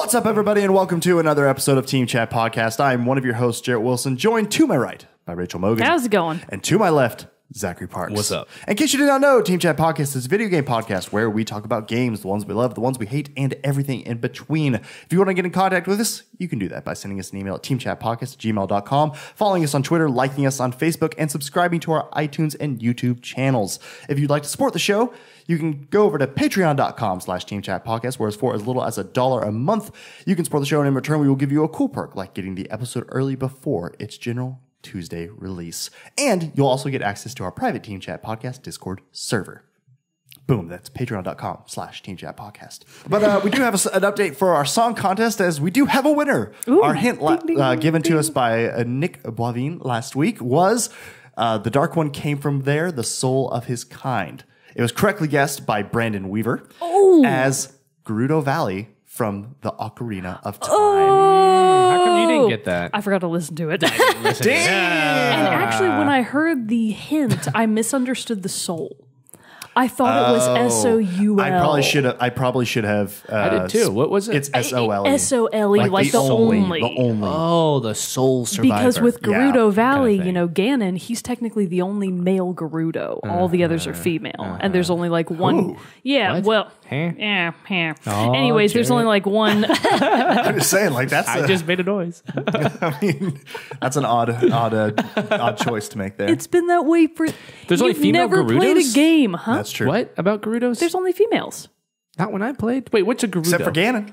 What's up, everybody, and welcome to another episode of Team Chat Podcast. I'm one of your hosts, Jerrett Wilson, joined to my right by Rachel Mogan. How's it going? And to my left, Zachary Parks. What's up? In case you did not know, Team Chat Podcast is a video game podcast where we talk about games, the ones we love, the ones we hate, and everything in between. If you want to get in contact with us, you can do that by sending us an email at teamchatpodcast@gmail.com, following us on Twitter, liking us on Facebook, and subscribing to our iTunes and YouTube channels. If you'd like to support the show, you can go over to patreon.com/teamchatpodcast, where for as little as $1 a month, you can support the show, and in return, we will give you a cool perk like getting the episode early before its general Tuesday release. And you'll also get access to our private Team Chat Podcast Discord server. Boom, that's patreon.com/Team Chat Podcast. But we do have an update for our song contest, as we do have a winner. Ooh, our hint given to us by Nick Boivin last week was The Dark One Came From There, The Soul of His Kind. It was correctly guessed by Brandon Weaver as Gerudo Valley from the Ocarina of Time. How come you didn't get that? I forgot to listen to it. Damn! And actually, when I heard the hint, I misunderstood the soul. I thought it was S-O-U-L. I probably should have. I did too. What was it? It's S-O-L-E. S-O-L-E, like the only. The only. Oh, the soul survivor. Because with Gerudo Valley, kind of you know, Ganon, he's technically the only male Gerudo. All the others are female. And there's only like one. Ooh. Yeah, What? well. Huh? Yeah. Oh, Anyways, there's only like one. I'm just saying, like that's. I just made a noise. I mean, that's an odd choice to make there. It's been that way for. There's only You've female never played a Gerudos? game, huh? That's true. What about Gerudos? There's only females. Not when I played. Wait, what's a Gerudo? Except for Ganon.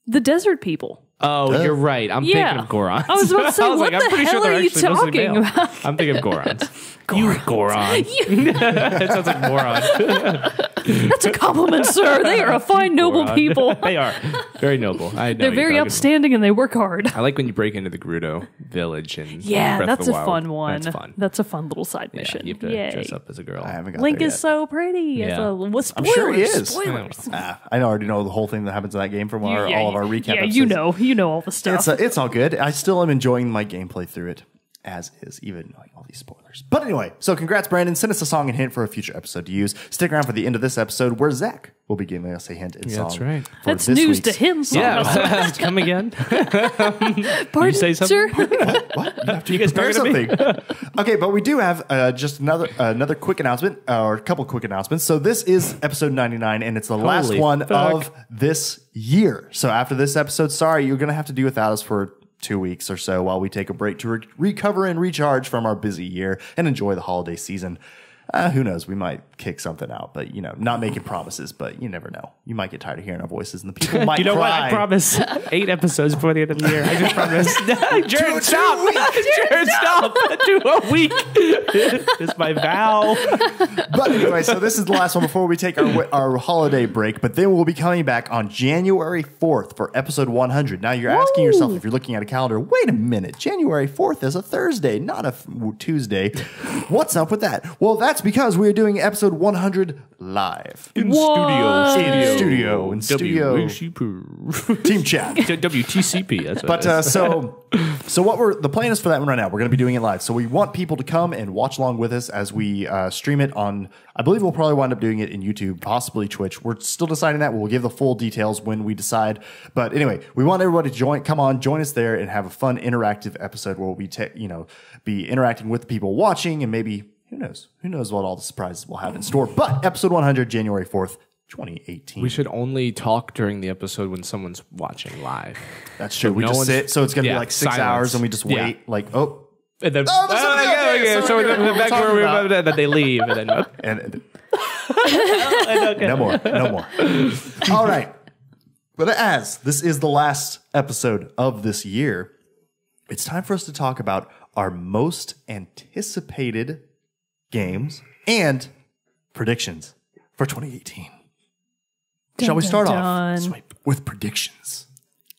The desert people. Oh, you're right. I'm thinking Yeah. of Gorons. I was about to say, what the hell they're are you actually mostly talking male. about? I'm thinking of Gorons. You Goron. It sounds like moron. That's a compliment, sir. They are a fine, noble Goron. people. They are very noble. I know They're you're very talking upstanding and they work hard. about. I like when you break into the Gerudo village and Yeah, Breath that's of the a Wild. fun one. That's fun. That's a fun little side Yeah, mission. you have to Yay. dress up as a girl. I haven't got Link there is yet. so pretty. Yeah. Spoilers, I'm sure he is. Spoilers. I already know the whole thing that happens in that game from all of our recap Yeah, episodes. you know all the stuff. It's all good. I still am enjoying my gameplay through it, as is, even knowing all these spoilers. But anyway, so congrats, Brandon. Send us a song and hint for a future episode to use. Stick around for the end of this episode, where Zach will be giving us a hint and song. That's right. For That's this news to week's- him. Yeah, come again. Pardon, you say something? sir? What? You have to You guys prepare talking to me? something. Okay, but we do have just another quick announcement, or a couple quick announcements. So this is episode 99, and it's the last Holy one fuck. of this year. So after this episode, sorry, you're going to have to do without us for 2 weeks or so while we take a break to recover and recharge from our busy year and enjoy the holiday season. Who knows? We might kick something out, but not making promises. But you never know. You might get tired of hearing our voices, and the people might. You know cry. what? I promise 8 episodes before the end of the year. I just promise. Jared, stop! Jared, stop! Do a week. It's my vow. But anyway, so this is the last one before we take our holiday break. But then we'll be coming back on January 4th for episode 100. Now you're asking yourself, if you're looking at a calendar, wait a minute, January 4th is a Thursday, not a Tuesday. What's up with that? Well, that's because we are doing episode 100 live. In What? studio. In studio. WTCP. Team chat. WTCP. That's what But it is. so what the plan is for that one right now, we're going to be doing it live. So we want people to come and watch along with us as we stream it on, I believe we'll probably wind up doing it in YouTube, possibly Twitch. We're still deciding that. We'll give the full details when we decide. But anyway, we want everybody to join us there and have a fun interactive episode where we'll be interacting with the people watching, and maybe who knows what all the surprises we'll have in store. But episode 100, January 4th, 2018. We should only talk during the episode when someone's watching live. That's true. So We no just one's- sit. So it's going to yeah, be like 6 silence. hours, and we just Yeah. wait. Like, oh. And then, Oh, there's something out there. So we're Sorry, back we're where we talking were, then they leave, and then And no more. All right. But as this is the last episode of this year, it's time for us to talk about our most anticipated games and predictions for 2018. Shall we start off with predictions?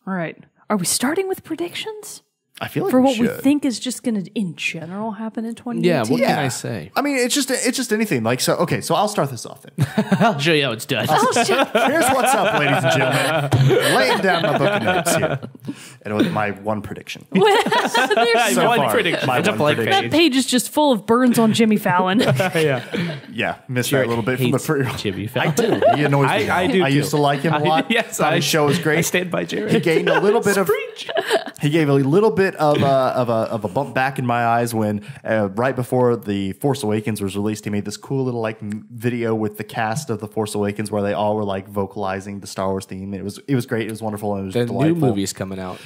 All right. Are we starting with predictions? I feel like For we what we should. think is just going to, in general, happen in 2018? yeah. What can I say? I mean, it's just anything. Like, so, okay, so I'll start this off then. I'll show you how it's done. Here's what's up, ladies and gentlemen. Laying down my book of notes here. And it was my one prediction. There's So One far, prediction. my It's a one blank prediction. that page is just full of burns on Jimmy Fallon. Yeah, missed that a little bit from the pre. Jimmy I Fallon. do. He annoys me. I do I too. used to like him a lot. Yes, Thought his show was I great. stand by Jerrett. He gained a little bit of. He gave a little bit of a bump back in my eyes when right before the Force Awakens was released, he made this cool little like video with the cast of the Force Awakens where they all were like vocalizing the Star Wars theme. It was great. It was wonderful. And it was The delightful. new movie's coming out.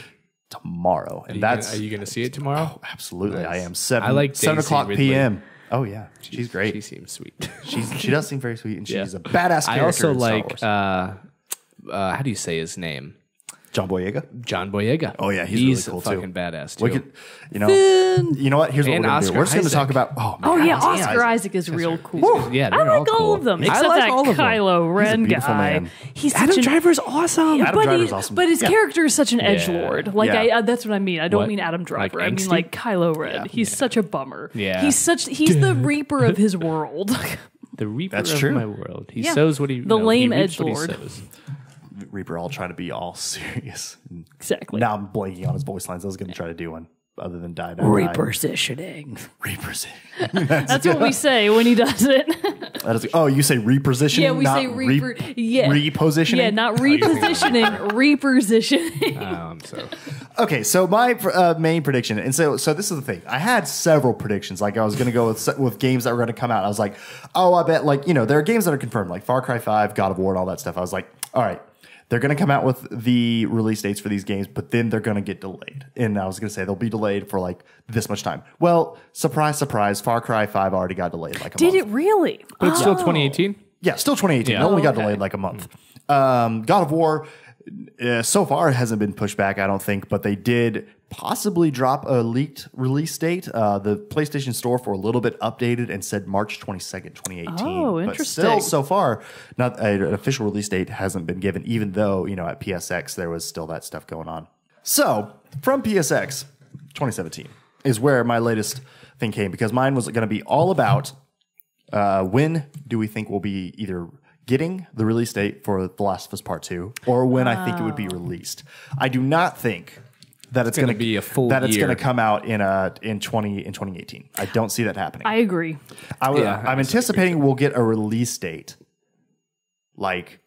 Tomorrow, and Are you going to see it tomorrow? absolutely Nice. I am 7. I like 7 Daisy o'clock Ridley. p.m. Oh yeah, she's great. She seems sweet. She does seem very sweet, and Yeah. she's a badass character. I also in Star like, Wars. how do you say his name? John Boyega. John Boyega. Oh, yeah, he's really cool, too. fucking badass too. We could, you know what? Here's what And we're gonna do. Oscar We're just gonna Isaac. talk about. Oh, Oh man, yeah, Oscar Isaac is real cool. Yeah, I they're like all cool. of them I except like that all of them. Kylo Ren beautiful guy. man. He's Adam such an, Driver's awesome. Adam but Driver's he- awesome. But his Yeah. character is such an edgelord. Like Yeah. that's what I mean. I don't What? mean Adam Driver. Like I mean angsty? like Kylo Ren. He's such a bummer. Yeah. He's the reaper of his world. The reaper That's of true. my world. He Yeah. sows what he The he lame reaps what he edgelord. sows. Reaper all trying to be all serious. Exactly. Now I'm blanking on his voice lines. I was gonna try to do one other than die. Repositioning. Reposition. That's what we say when he does it. That is, oh, you say repositioning? Yeah, we not say reaper. Yeah. repositioning. Yeah, not repositioning, repositioning. So Okay, so my main prediction, and so this is the thing. I had several predictions. Like I was going to go with games that were going to come out. I was like, oh, I bet there are games that are confirmed, like Far Cry 5, God of War, and all that stuff. I was like, all right, they're going to come out with the release dates for these games, but then they're going to get delayed. And I was going to say they'll be delayed for like this much time. Well, surprise, surprise, Far Cry 5 already got delayed like a month. Did it really? but it's still 2018. Yeah, still 2018. Yeah. It only got okay. delayed like a month. God of War, so far hasn't been pushed back, I don't think, but they did possibly drop a leaked release date. The PlayStation Store for a little bit updated and said March 22nd, 2018. Oh, But interesting. still, so far, not an official release date hasn't been given, even though, at PSX, there was still that stuff going on. So, from PSX, 2017 is where my latest thing came, because mine was going to be all about when do we think we'll be either getting the release date for The Last of Us Part 2 or when I think it would be released. I do not think that it's going to be a full that it's year. going to come out in 2018. I don't see that happening. I agree. I'm anticipating we'll get a release date like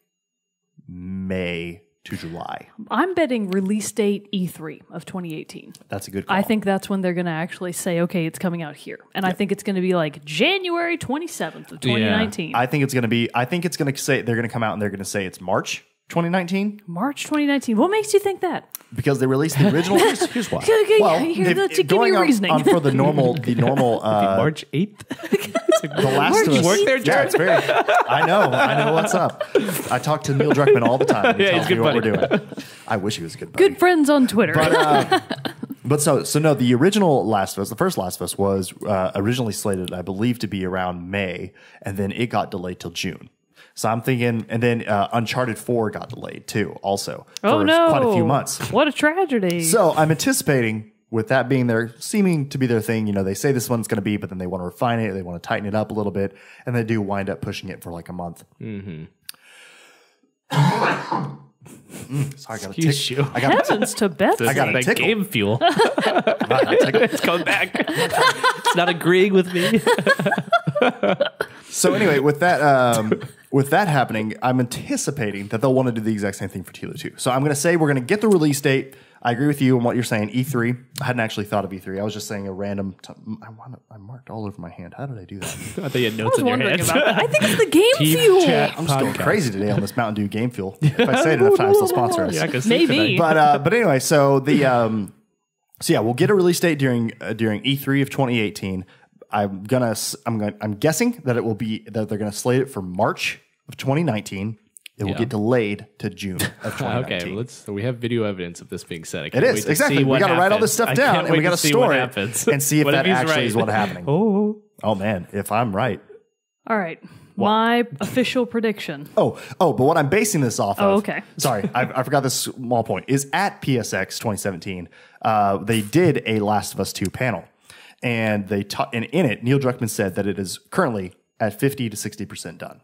May to July. I'm betting release date E3 of 2018. That's a good call. I think that's when they're going to actually say, okay, it's coming out here. And I think it's going to be like January 27th of 2019. I think it's going to say they're going to come out and they're going to say it's March 2019 March 2019. What makes you think that? because they released the original. Here's why. Give me your reasoning. For the normal March 8th. The Last of Us. work there, Yeah, it's very. I know what's up. I talk to Neil Druckmann all the time. He Yeah, tells he's a me good what we're buddy. doing. I wish he was a good buddy. Good friends on Twitter. But so no, the original Last of Us, the first Last of Us was originally slated, I believe, to be around May, and then it got delayed till June. So I'm thinking, and then Uncharted 4 got delayed too, also for quite a few months. What a tragedy. So I'm anticipating, with that being seeming to be their thing, they say this one's going to be, but then they want to refine it, they want to tighten it up a little bit, and they do wind up pushing it for like a month. Mm-hmm. Sorry, I got a Excuse you. I got Heavens to Betsy. I got a That tickle. game fuel. It's coming back. It's not agreeing with me. So anyway, with that happening, I'm anticipating that they'll want to do the exact same thing for Tilo 2. So I'm going to say we're going to get the release date. I agree with you on what you're saying, E3. I hadn't actually thought of E3. I was just saying a random. I marked all over my hand. How did I do that? I thought you had I notes was in your wondering head. about that. I think it's the game Team fuel. chat. I'm just going crazy today on this Mountain Dew Game Fuel. If I say it enough times, they'll sponsor us. Yeah, I can sleep Maybe. tonight. But anyway, so we'll get a release date during E3 of 2018. I'm guessing that they're gonna slate it for March of 2019. It will Yeah. get delayed to June of 2019. Okay, so we have video evidence of this being said. I It can't wait is to exactly. see We what got to write all this happens. stuff I down can't and we wait got to to see store what it happens. and see if What that he's actually right? is what's happening. Oh man, if I'm right. All right. My official prediction. Oh, but what I'm basing this off of. Oh, okay. Sorry, I forgot this small point. Is at PSX 2017, they did a Last of Us 2 panel. And and in it, Neil Druckmann said that it is currently at 50 to 60% done.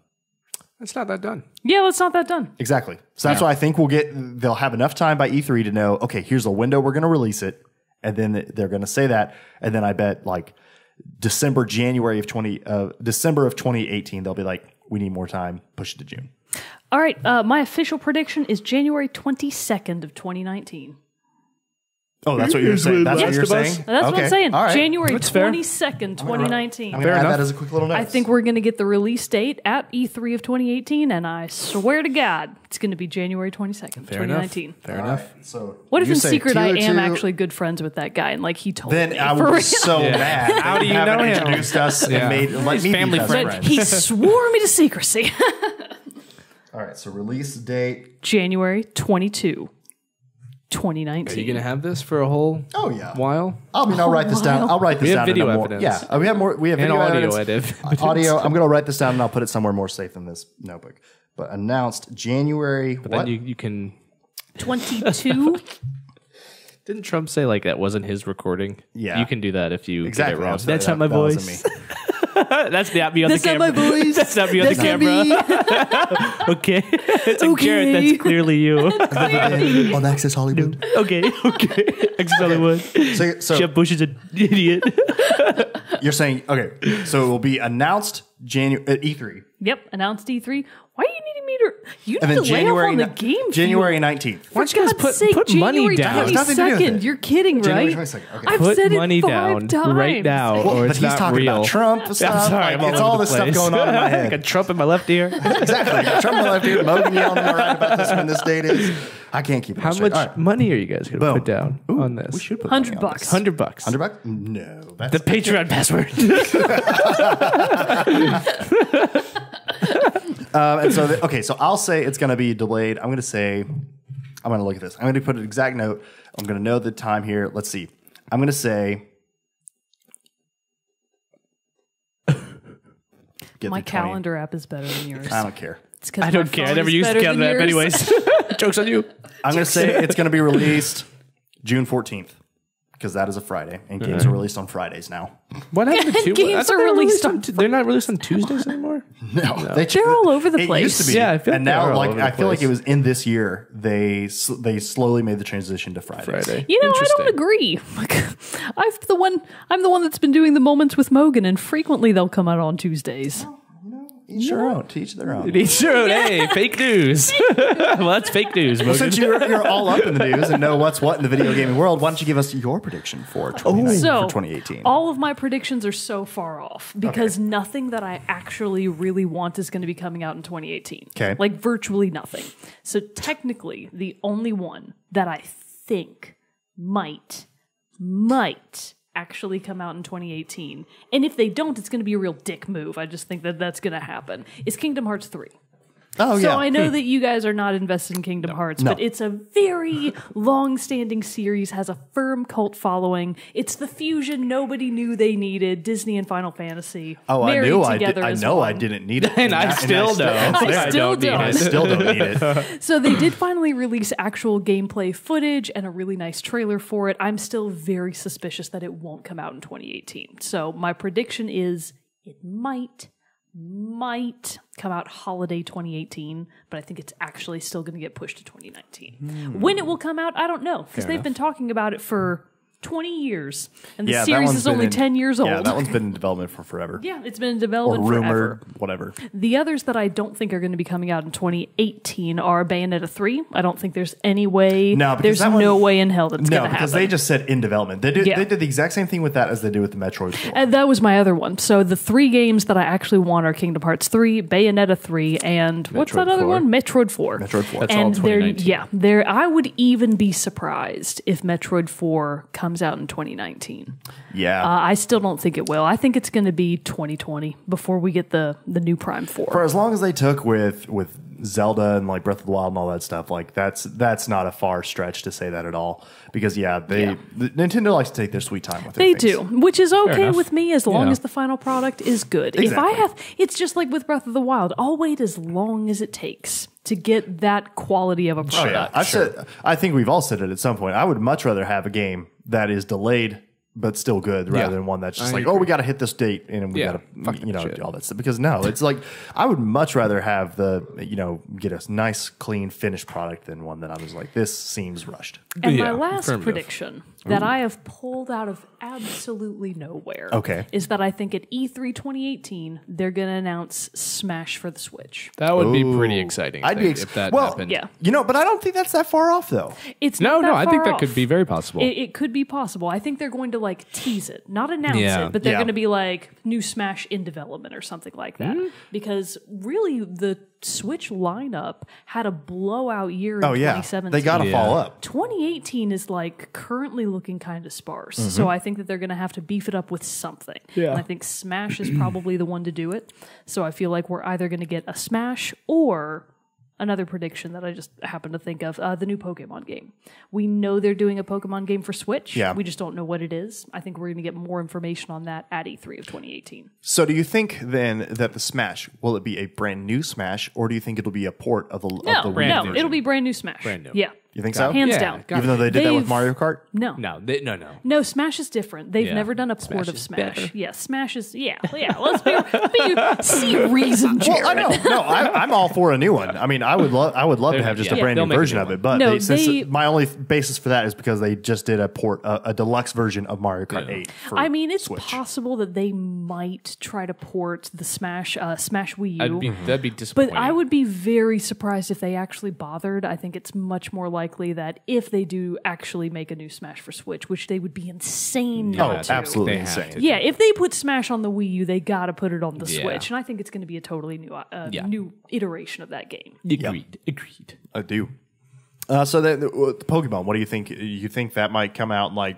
It's not that done. Yeah, that's not that done. Exactly. So that's why I think they'll have enough time by E3 to know, okay, here's a window we're going to release it. And then they're going to say that. And then I bet like December of 2018, they'll be like, we need more time, push it to June. All right, my official prediction is January 22nd of 2019. Oh, that's what you're saying? That's what you're saying? That's what I'm saying. All right. January That's fair. 22nd, 2019. I'm going to add enough. that as a quick little note. I think we're going to get the release date at E3 of 2018, and I swear to God, it's going to be January 22nd, 2019. Fair enough. So What if you in say secret I am 202, actually good friends with that guy, and like he told me? Then I for would be real. so mad. How do you know him? Introduced us Yeah. and made like me family be best friend. But friends. he swore me to secrecy. All right, so release date. January 22, 2019. Are you going to have this for a whole Oh yeah. while? I'll write this down. I'll write this We have down. video in a more, evidence. Yeah, we have more. We have And video audio evidence. evidence. Audio. I'm going to write this down and I'll put it somewhere more safe than this notebook. But announced January. But what? then you can... 22? Didn't Trump say like that wasn't his recording? Yeah. You can do that if you exactly. get it wrong. Absolutely. That's not my That wasn't voice. me. That's not me on That's the not camera. my voice. That's not me on the That's not camera. me. Okay. It's like, Okay. Jerrett, that's clearly you. On Access Hollywood. Okay. Access Hollywood. So Jeb Bush is an idiot. you're saying okay? So it will be announced January at E3, Yep, announced E3. Why are you needing me to? You and need then to lay January off on the game. January 19th. For don't you guys God's sake, put money January down? It has nothing to do with 22nd. it. You're kidding, January right? 22nd. Okay. I've Put said money it 5 down times. right now, or But it's he's not talking real. about Trump stuff. I'm sorry, Like, it's all this stuff going on in my I head. got Trump in my left ear. Exactly. I got Trump on the left ear, Mogan yelling on the right about this when this date is. I can't keep it How straight. much All right. money are you guys going to Boom. put down on this? We should put $100 money on this. bucks. $100. $100? No. That's The Patreon password. And so, so I'll say it's going to be delayed. I'm going to look at this. I'm going to put an exact note. I'm going to know the time here. Let's see. I'm going to say. Get My the 20. calendar app is better than yours. I don't care. It's 'cause I my don't care. I phone never is used the better calendar than app yours. anyways. Joke's on you. I'm going to say it's going to be released June 14th because that is a Friday, and games are released on Fridays now. What happened to Games I thought are they were released on they're not released on Tuesdays anymore? No, They're all over the It place. used to be, Yeah, I feel like and they're now all like over the I feel like place. it was in this year they slowly made the transition to Fridays. Friday. You know, I Interesting. don't agree. Like, I'm the one that's been doing the moments with Mogan, and frequently they'll come out on Tuesdays. Each their own. To each their own. Sure, hey, fake news. Well, that's fake news. Well, Mogan. since you're all up in the news and know what's what in the video gaming world, why don't you give us your prediction for 2018? All of my predictions are so far off because nothing that I actually really want is going to be coming out in 2018. Okay. Like virtually nothing. So technically, the only one that I think might actually come out in 2018, and if they don't, it's going to be a real dick move. I just think that that's going to happen. Is Kingdom Hearts 3. Oh, So yeah. I know that you guys are not invested in Kingdom Hearts, but it's a very long-standing series, has a firm cult following. It's the fusion nobody knew they needed, Disney and Final Fantasy. Oh, I married knew I together did. I as know I one. didn't need it, And I still don't. I still don't. I still don't need it. So they did finally release actual gameplay footage and a really nice trailer for it. I'm still very suspicious that it won't come out in 2018. So my prediction is it might come out holiday 2018, but I think it's actually still going to get pushed to 2019. When it will come out, I don't know, because they've been talking about it for 20 years, and the Yeah, that series one's is only been 10 years old. Yeah, that one's been in development for forever. Yeah, it's been in Or development rumored, forever. whatever. The others that I don't think are going to be coming out in 2018 are Bayonetta 3. I don't think there's any way. No, because there's that one- no way in hell that's No, going to happen. because they just said in development. They Yeah. did the exact same thing with that as they do with the Metroid 4. And that was my other one. So the 3 games that I actually want are Kingdom Hearts 3, Bayonetta 3, and what's that Metroid other 4. one? Metroid 4. Metroid 4. That's all And they're 2019. I would even be surprised if Metroid 4 comes out in 2019. Yeah. I still don't think it will. I think it's going to be 2020 before we get the new Prime 4. For as long as they took with Zelda and like Breath of the Wild and all that stuff, like that's not a far stretch to say that at all. Because Nintendo likes to take their sweet time with it. They do, which is okay enough. with me as long Yeah. as the final product is good. Exactly. It's just like with Breath of the Wild. I'll wait as long as it takes to get that quality of a product. I think we've all said it at some point. I would much rather have a game that is delayed but still good, rather than one that's just I like, agree. we got to hit this date and we got to, shit. do all that stuff. Because no, it's like, I would much rather have get a nice, clean, finished product than one that I was like, this seems rushed. And Yeah, my last affirmative. prediction that I have pulled out of absolutely nowhere is that I think at E3 2018, they're going to announce Smash for the Switch. That would be pretty exciting. If that happened. Yeah. But I don't think that's that far off, though. It's No, not that I think far that off. could be very possible. It could be possible. I think they're going to like tease it, not announce Yeah. it, but they're Yeah. going to be like new Smash in development or something like that. Because really, the Switch lineup had a blowout year in 2017. They got to follow up. 2018 is like currently looking kind of sparse. So I think that they're going to have to beef it up with something. Yeah. And I think Smash is probably the one to do it. So I feel like we're either going to get a Smash or another prediction that I just happened to think of, the new Pokemon game. We know they're doing a Pokemon game for Switch. Yeah. We just don't know what it is. I think we're going to get more information on that at E3 of 2018. So do you think then that the Smash, will it be a brand new Smash, or do you think it'll be a port of the Wii brand new. version? It'll be brand new Smash. Brand new. Yeah. You think so? Hands Yeah, down. got Even though they did that with They've- Mario Kart? No. No. No, Smash is different. They've Yeah. never done a port Smash of is Smash. better. Yeah, Smash is, let's see reason, Jerrett. Well, I know. No, I'm all for a new one. I mean, I would love to have just a Yeah, brand new they'll make a version new of one. it. But No, since my only basis for that is because they just did a port, a deluxe version of Mario Kart 8. For I mean, it's Switch. possible that they might try to port the Smash Wii U. That'd be disappointing. But I would be very surprised if they actually bothered. I think it's much more likely that if they do actually make a new Smash for Switch, which they would be insane not to. absolutely They have insane. to. Yeah, if they put Smash on the Wii U, they got to put it on the Yeah. Switch, and I think it's going to be a totally new iteration of that game. Agreed. I do. So the Pokemon, what do you think? You think that might come out in like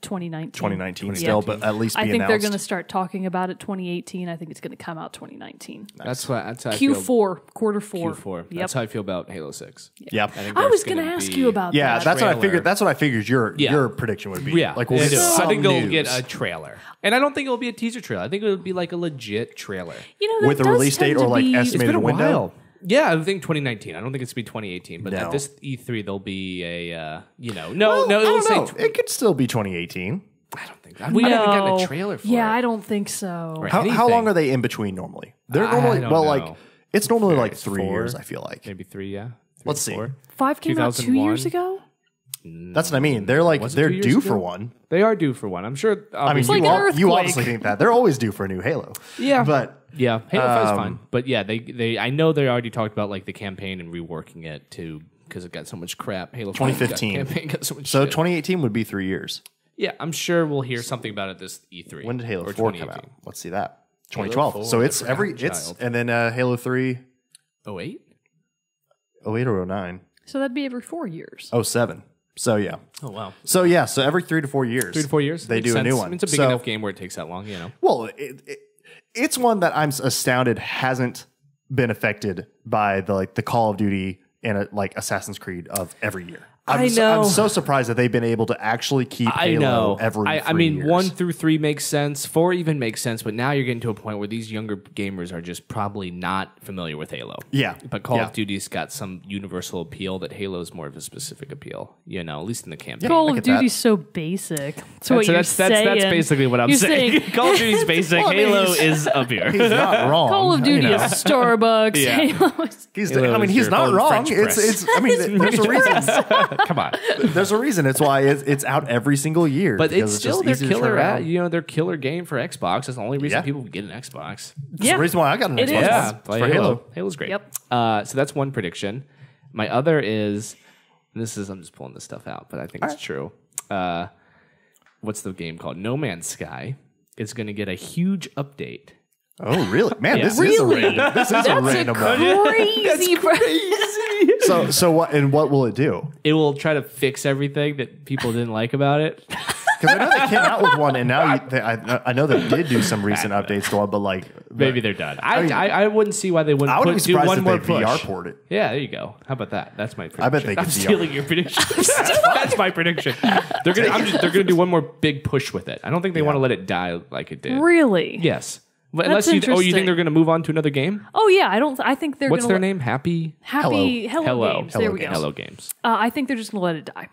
2019. 2019 still, but at least be I think announced? they're going to start talking about it 2018. I think it's going to come out 2019. That's how I feel. Q4, quarter four. Q4. Yep. That's how I feel about Halo 6. Yep. think I there's was going to gonna ask be- you about Yeah, that. that's what I trailer. figured. That's what I figured your Yeah. prediction would be. Yeah, like we'll I get do. some I think they'll news. get a trailer, and I don't think it'll be a teaser trailer. I think it'll be like a legit trailer. You know, that with a does release tend date to or like be- estimated window. Yeah, I think 2019. I don't think it's gonna be 2018, but No. at this E3 there'll be a Well, no. I It'll don't say know. It could still be 2018. I don't think we haven't gotten a trailer for it. Yeah, I don't think so. Right. How Anything. long are they in between normally? They're I normally don't like know. it's normally like It's 3 4. years. I feel like Maybe 3. Yeah. 3 Let's or see. 4. 5 came out 2 years 2001. ago? that's what I mean. They're like Was it they're 2 years due ago? for one. They are due for one. I'm sure. I mean, like you, an you earthquake. obviously think that they're always due for a new Halo. Yeah. but yeah, Halo 5 is fine. But yeah, they I know they already talked about like the campaign and reworking it too because it got so much crap. Halo 5 2015. campaign got so much. so shit. 2018 would be 3 years. Yeah, I'm sure we'll hear something about it this E3. When did Halo or 4 come 2018. out? Let's see that. Halo 2012. 4, So it's the every forgotten it's child. and then Halo 3 08? 08 or 09. So that'd be every 4 years. 07. So yeah. Oh wow. So yeah, so every 3 to 4 years. 3 to 4 years. They Makes do a new sense. one. It's a big So- enough game where it takes that long, you know. Well, it's one that I'm astounded hasn't been affected by the Call of Duty and like Assassin's Creed of every year. I know. I'm so surprised that they've been able to actually keep I Halo know. every. I 3 mean, years. 1 through 3 makes sense. 4 even makes sense. But now you're getting to a point where these younger gamers are just probably not familiar with Halo. Yeah. But Call Yeah. of Duty's got some universal appeal that Halo's more of a specific appeal. You know, at least in the campaign. Call I of get that. Duty's so basic. That's what you're that's saying. basically what I'm You're saying. Call of Duty's basic. Well, I mean, Halo he's- is up here. He's not wrong. Call of Duty you know. is Starbucks. Yeah. Halo is... I mean, is he's your not own wrong. French press. It's. I mean, there's a reason. Come on. There's a reason. It's why it's out every single year. But because it's still just their easy to turn killer around. their killer game for Xbox. That's the only reason Yeah. people get an Xbox. It's the reason why I got an It Xbox is. One. play for Halo. Halo's great. Yep. So that's one prediction. My other is, and this is I'm just pulling this stuff out, but I think it's true. What's the game called? No Man's Sky is going to get a huge update. Oh, really? Man, this is a Really? random. This is a random one. Crazy. So what? And what will it do? It will try to fix everything that people didn't like about it. Because I know they came out with one, and now I know they did do some recent updates to it, but like Maybe they're done. I wouldn't see why they wouldn't I wouldn't be do surprised one if more they push. VR port it. Yeah, there you go. How about that? That's my prediction. I bet they I'm could VR. stealing your prediction. That's my prediction. They're gonna do one more big push with it. I don't think they want to let it die like it did. Really? Yes. But That's unless you interesting. think they're going to move on to another game? Oh yeah, I think they're What's gonna their name? Happy Happy Hello Games. There we go. Hello Games. I think they're just gonna let it die.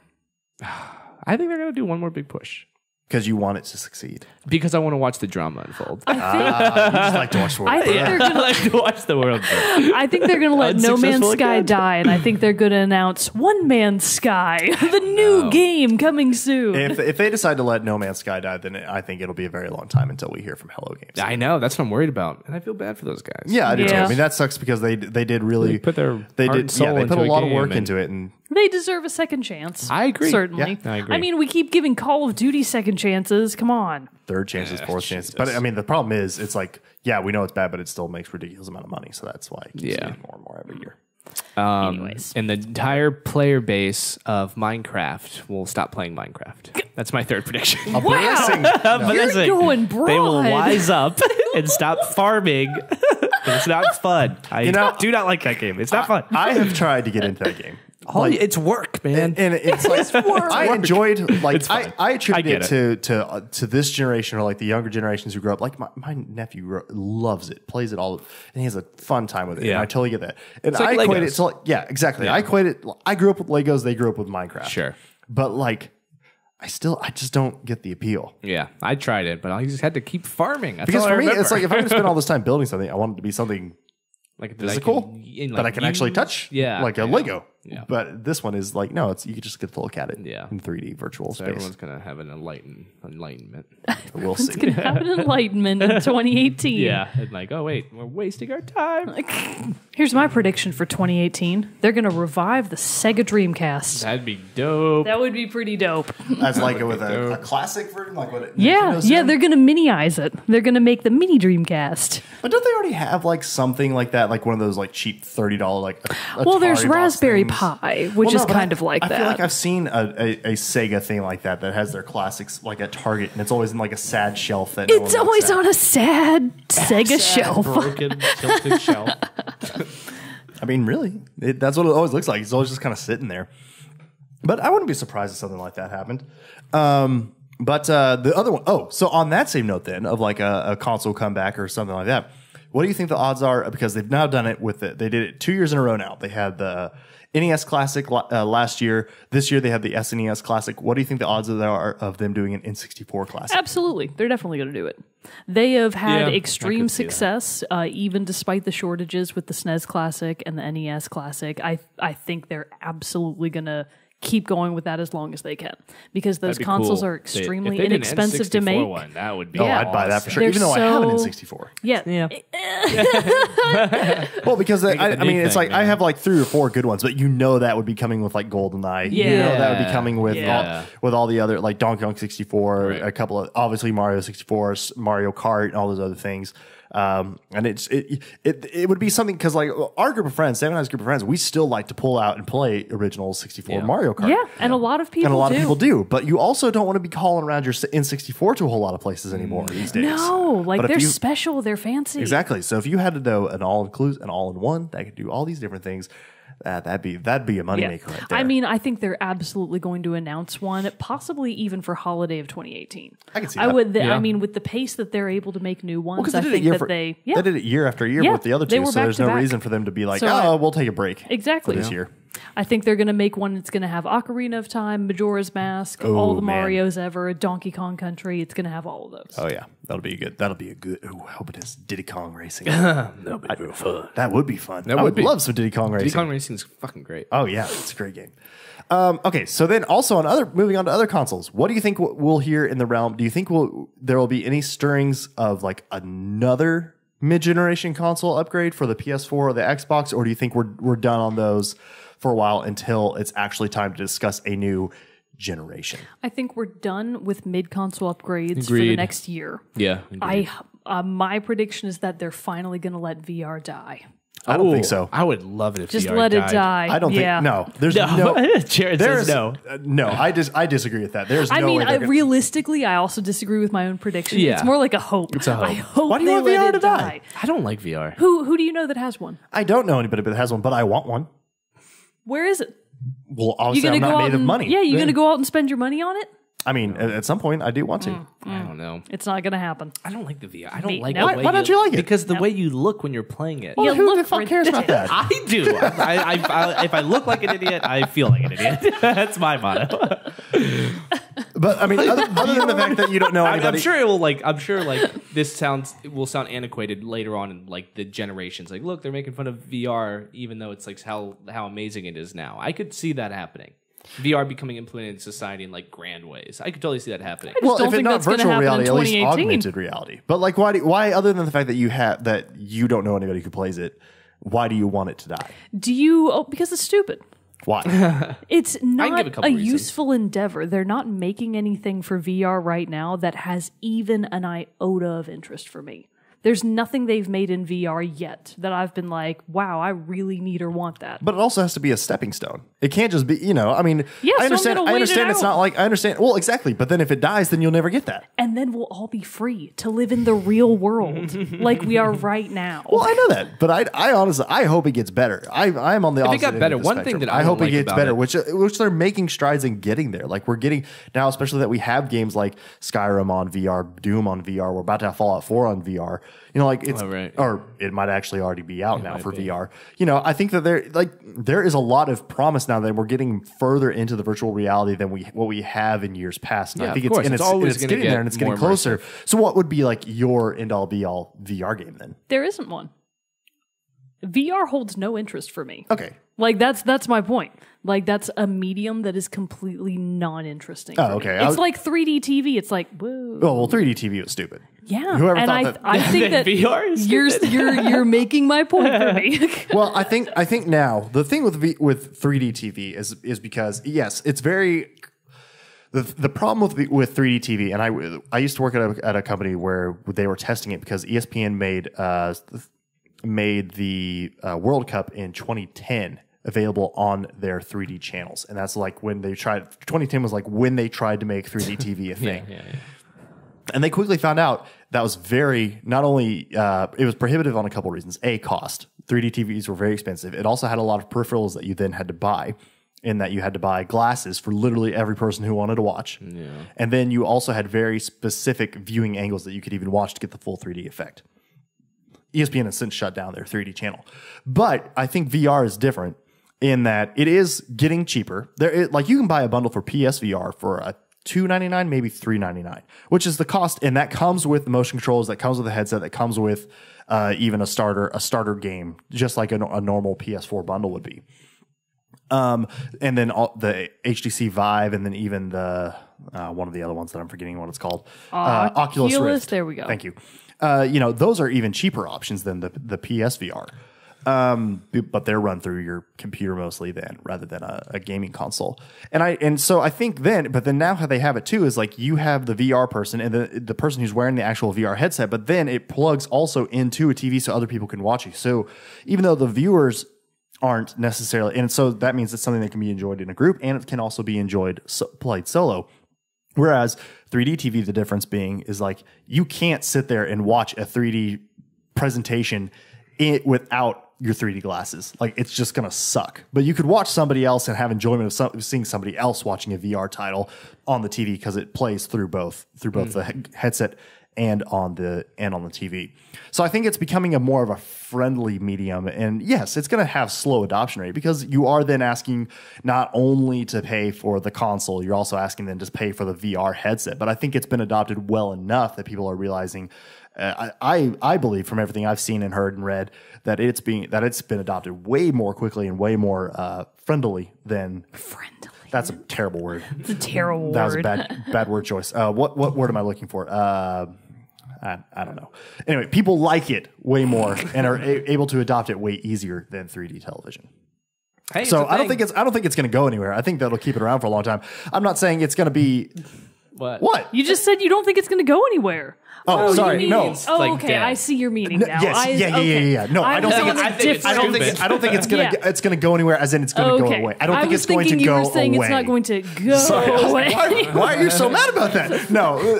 I think they're going to do one more big push. Because you want it to succeed. Because I want to watch the drama unfold. You just like to watch the world. I think they're I gonna. like to watch the world burn. I think they're gonna let No Man's Unsuccessful Sky again? die, and I think they're gonna announce One Man's Sky, the new game coming soon. If they decide to let No Man's Sky die, then I think it'll be a very long time until we hear from Hello Games. I know. That's what I'm worried about. And I feel bad for those guys. Yeah, I do too. Yeah. I mean, that sucks because they did really They put their they heart did and soul they put into a a lot of game work and- into it, and They deserve a second chance. I agree. Certainly. Yeah, I agree. I mean, we keep giving Call of Duty second chances. Come on. third chances, fourth chances. But I mean, the problem is, it's like, yeah, we know it's bad, but it still makes ridiculous amount of money. So that's why it keeps getting more and more every year. Anyways. And the entire player base of Minecraft will stop playing Minecraft. That's my third prediction. Blessing. You're going broad. They will wise up and stop farming. It's not fun. I do not like that game. It's not fun. I have tried to get into that game. It's work, man. And it's like I enjoyed like I attribute I it to this generation or like the younger generations who grew up. Like my nephew loves it, plays it all, and he has a fun time with it. Yeah. And I totally get that. And like I equate Legos. it to like, yeah, exactly. I equate it. I grew up with Legos. They grew up with Minecraft. Sure. But like, I just don't get the appeal. Yeah, I tried it, but I just had to keep farming. That's Because all for I me, remember. it's like if I'm going to spend all this time building something, I want it to be something like physical that I can actually touch. Yeah, like a yeah. Lego. Yeah. But this one is like, no, it's you can just get to look at it in 3D virtual So space. everyone's gonna have an enlightenment. We'll see. Gonna have an enlightenment in 2018. Yeah, and like, oh wait, we're wasting our time. Here's my prediction for 2018. They're gonna revive the Sega Dreamcast. That'd be dope. That would be pretty dope. As like with a classic version, like what? Yeah, Nintendo's yeah, doing? they're gonna mini-ize it. They're gonna make the mini Dreamcast. But don't they already have like something like that, like one of those like cheap $30 like? Well, there's Atari box Raspberry things? Pi, which Well, is no, but kind of like I that. feel like I've seen a Sega thing like that has their classics like at Target, and it's always in like a sad shelf that no It's one looks always at. on a sad Sega shelf. Broken, tilted shelf. I mean, really, that's what it always looks like. It's always just kind of sitting there. But I wouldn't be surprised if something like that happened. But the other one, so on that same note then, of like a console comeback or something like that, what do you think the odds are? Because they've now done it with it. They did it 2 years in a row now. They had the NES Classic last year. This year they have the SNES Classic. What do you think the odds are of them doing an N64 Classic? Absolutely. They're definitely going to do it. They have had Yeah, I extreme could see that. success, even despite the shortages with the SNES Classic and the NES Classic. I think they're absolutely going to keep going with that as long as they can because those That'd be consoles cool. are extremely If they did an inexpensive to N64 make. One, that would be Oh, Yeah. I'd buy that for sure. They're Even though I have an so- N64. Yeah. Well, because I the new mean, it's thing, like I man. have like 3 or 4 good ones, but you know that would be coming with like GoldenEye. You know Yeah. that would be coming with Yeah. all the other like Donkey Kong 64, Right. a couple of obviously Mario 64, Mario Kart, and all those other things. And it would be something because like our group of friends, Sam and I's group of friends, we still like to pull out and play original 64 Mario Kart. Yeah, and a lot of people And a lot do. of people do, but you also don't want to be calling around your N64 to a whole lot of places anymore these days. No, like But if they're you- special, they're fancy. Exactly. So if you had to do an all-in-one that could do all these different things, that'd be a moneymaker right there. I mean, I think they're absolutely going to announce one, possibly even for holiday of 2018. I can see I that. would. Yeah. I mean, with the pace that they're able to make new ones, because I they did think it year that for, they did it year after year Yeah, with the other they two, were so there's no back-to-back. reason for them to be like, So we'll take a break exactly for this year. I think they're going to make one that's going to have Ocarina of Time, Majora's Mask, all the man. Marios ever, Donkey Kong Country. It's going to have all of those. Oh yeah, that'll be good. Ooh, I hope it is Diddy Kong Racing. That'd be real fun. That would be fun. I would would be. love some Diddy Kong Racing. Diddy Kong Racing's fucking great. Oh yeah, it's a great game. Okay, so then also moving on to other consoles. What do you think we'll hear in the realm? Do you think there will be any stirrings of like another mid-generation console upgrade for the PS4 or the Xbox, or do you think we're done on those for a while until it's actually time to discuss a new generation? I think we're done with mid-console upgrades for the Agreed. next year. Yeah. My prediction is that they're finally going to let VR die. I don't think so. I would love it if Just VR let died. it die. I don't think no. There's no. Jared There's says no. No, I disagree with that. There's I no mean, way they're gonna- realistically, I also disagree with my own prediction. Yeah. It's more like a hope. It's a hope. I hope Why do you they want let VR it to die? I don't like VR. Who do you know that has one? I don't know anybody that has one, but I want one. Where is it? Well, You obviously, gonna I'm go not out made of and, money. Yeah, you gonna go out and spend your money on it? I mean, at some point, I do want to. I don't know. It's not gonna happen. I don't like the VR. I Me- don't like no. the way Why don't you like it? Because the way you look when you're playing it. You Well, who the look fuck cares about that? I do. If I look like an idiot, I feel like an idiot. That's my motto. But I mean, other than the fact that you don't know anybody, I'm sure it will it will sound antiquated later on in like the generations. Like, look, they're making fun of VR, even though it's like how amazing it is now. I could see that happening. VR becoming implemented in society in like grand ways. I could totally see that happening. Well, don't if it's think not that's gonna virtual happen reality, in at least 2018. augmented reality. But like, why? Other than the fact that you don't know anybody who plays it, why do you want it to die? Do you? Oh, because it's stupid. Why? It's not give a couple reasons. useful endeavor. They're not making anything for VR right now that has even an iota of interest for me. There's nothing they've made in VR yet that I've been like, wow, I really need or want that. But it also has to be a stepping stone. It can't just be, I mean, Yeah, I so I'm understand. gonna I wait understand it it's out. not like I understand. Well, exactly. But then if it dies, then you'll never get that. And then we'll all be free to live in the real world like we are right now. Well, I know that, but I honestly hope it gets better. I'm on the opposite. got end better, of the one thing spectrum. that I I hope don't it like gets about better, it- which they're making strides in getting there. Like we're getting now, especially that we have games like Skyrim on VR, Doom on VR. We're about to have Fallout 4 on VR. Like it's right. or it might actually already be out now for VR. I think that there is a lot of promise now that we're getting further into the virtual reality than what we have in years past. And Yeah, I think of course. It's always it's gonna getting get there and it's getting more closer. So what would be like your end all be all VR game then? There isn't one. VR holds no interest for me. Okay. Like that's my point. Like that's a medium that is completely non-interesting. Oh, for me. okay. It's like 3D TV. It's like whoa. Oh well, 3D TV was stupid. Yeah, Whoever and thought that- I think that VR is you're making my point for me. Well, I think now the thing with 3D TV is because yes, it's very the problem with 3D TV, and I used to work at a company where they were testing it because ESPN made the World Cup in 2010 available on their 3D channels, and that's like when they tried. 2010 was like when they tried to make 3D TV a thing. Yeah. And they quickly found out that was not only, it was prohibitive on a couple of reasons. A, cost. 3D TVs were very expensive. It also had a lot of peripherals that you then had to buy, in that you had to buy glasses for literally every person who wanted to watch. Yeah. And then you also had very specific viewing angles that you could even watch to get the full 3D effect. ESPN has since shut down their 3D channel. But I think VR is different in that it is getting cheaper. Like you can buy a bundle for PSVR for a $299, maybe $399, which is the cost, and that comes with the motion controls, that comes with the headset, that comes with even a starter game, just like a normal PS4 bundle would be. And then the HTC Vive, and then even the one of the other ones that I'm forgetting what it's called, Oculus Rift. There we go. Thank you. Those are even cheaper options than the PSVR. But they're run through your computer mostly then, rather than a gaming console. And so I think but then now how they have it too is like you have the VR person and the person who's wearing the actual VR headset, but then it plugs also into a TV so other people can watch you. So even though the viewers aren't necessarily, and so that means it's something that can be enjoyed in a group, and it can also be played solo. Whereas 3D TV, the difference being is like you can't sit there and watch a 3D presentation without your 3D glasses. Like it's just gonna suck. But you could watch somebody else and have enjoyment of seeing somebody else watching a VR title on the TV because it plays through both the headset and on the TV. So I think it's becoming a more of a friendly medium. And yes, it's going to have slow adoption rate because you are then asking not only to pay for the console, you're also asking them to pay for the VR headset. But I think it's been adopted well enough that people are realizing. I believe from everything I've seen and heard and read that it's been adopted way more quickly and way more friendly than Friendly. That's a terrible word. It's a terrible word. That was a bad word choice. What word am I looking for? I don't know. Anyway, people like it way more and are able to adopt it way easier than 3D television. Hey, So I don't think it's going to go anywhere. I think that'll keep it around for a long time. I'm not saying it's going to be what? You just said you don't think it's going to go anywhere. Oh, sorry. you No. mean- Oh, like okay. dead. I see your meaning now. Yes. Yeah. No, I don't think it's. I don't think it's gonna. Yeah. It's gonna go anywhere. As in, it's gonna go away. I don't think it's going to go you were saying away. It's not going to go Sorry. away. Why are you so mad about that? No.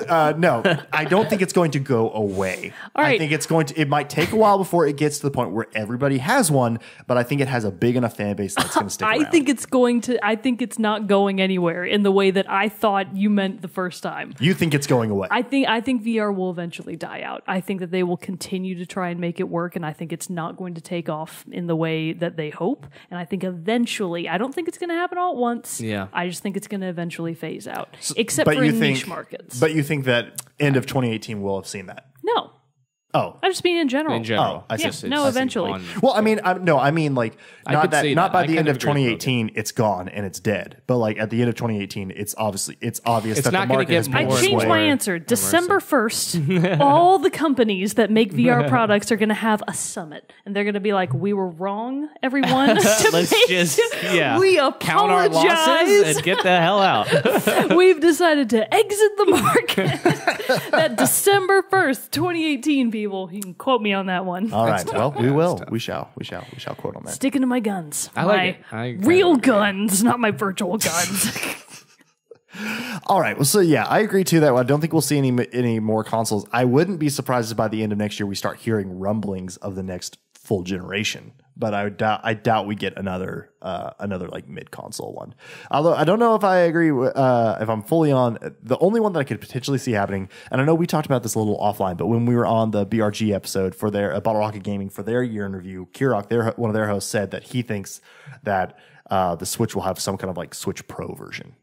I don't think it's going to go away. All right. I think it's going to. It might take a while before it gets to the point where everybody has one, but I think it has a big enough fan base that's going to stick around. I think it's not going anywhere in the way that I thought you meant the first time. You think it's going away? I think VR will eventually die out. I think that they will continue to try and make it work, and I think it's not going to take off in the way that they hope. And I think eventually, I don't think it's going to happen all at once. Yeah. I just think it's going to eventually phase out, except for in niche markets. But you think that end of 2018 will have seen that? No. Oh. I just mean in general. In general. I see. Yeah, no, eventually. Well, I mean, I mean, like, not by the end of agree with 2018, it's gone and it's dead. But like at the end of 2018, it's obvious It's that not the gonna market get has been more I changed swayed. my answer. December 1st, all the companies that make VR products are going to have a summit. And they're going to be like, we were wrong, everyone. Let's just We count our losses apologize. and get the hell out. We've decided to exit the market. That December 1st, 2018, people. You can quote me on that one. All right. Well, we will. We shall quote on that. Sticking to my guns. I like my it. I real guns, not my virtual guns. All right. Well, so yeah, I agree too that I don't think we'll see any more consoles. I wouldn't be surprised if by the end of next year we start hearing rumblings of the next full generation. But I doubt we get another like mid console one. Although I don't know if I agree if I'm fully on the only one that I could potentially see happening. And I know we talked about this a little offline, but when we were on the BRG episode for their Bottle Rocket Gaming for their year in review, Kirok, one of their hosts, said that he thinks that the Switch will have some kind of like Switch Pro version.